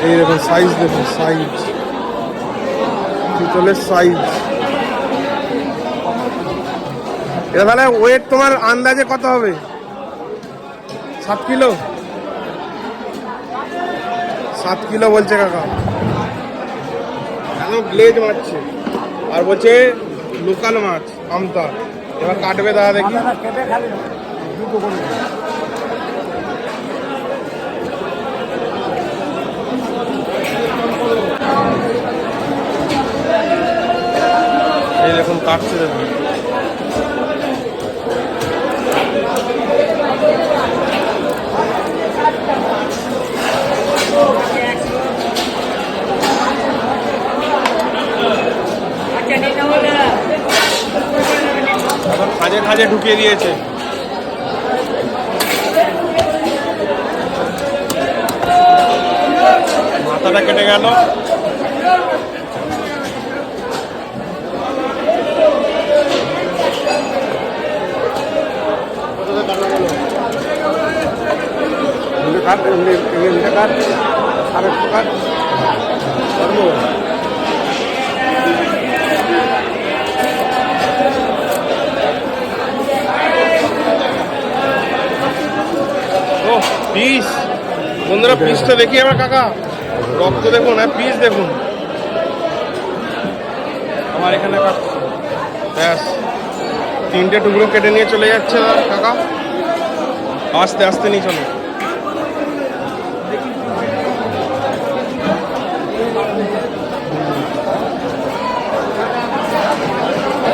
এই দেখুন সাইজ, দেখুন সাইজ, চিতলের সাইজ। এটা তাহলে ওয়েট তোমার আন্দাজে কত হবে? 7 কিলো? 7 কিলো বলছে কাকা। একদম গ্লেজ মারছে আর বলছে লোকাল মাছ আমতা। এবার কাটবে দাদা দেখি। এই দেখুন কাটছে, দেখুন খাঁজে খাঁজে ঢুকিয়ে দিয়েছে। মাথাটা কেটে গেল। পিস বন্ধুরা, পিসটা দেখি আমার কাকা। রক্ত দেখুন, হ্যাঁ পিস দেখুন। আমার এখানে ব্যাস 3টে টুকরো কেটে নিয়ে চলে যাচ্ছে কাকা। আস্তে আস্তে নিয়ে চলো।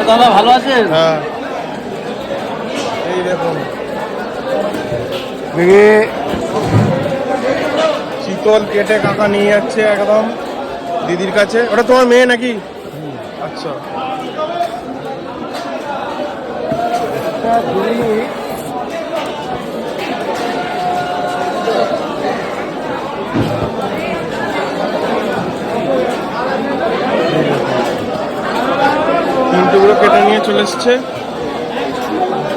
দাদা ভালো আছেন? হ্যাঁ এই দেখুন চিতল কেটে কাকা নিয়ে যাচ্ছে একদম দিদির কাছে। ওটা তোমার মেয়ে নাকি? আচ্ছা, তিন টুকরো কেটে নিয়ে চলে এসছে।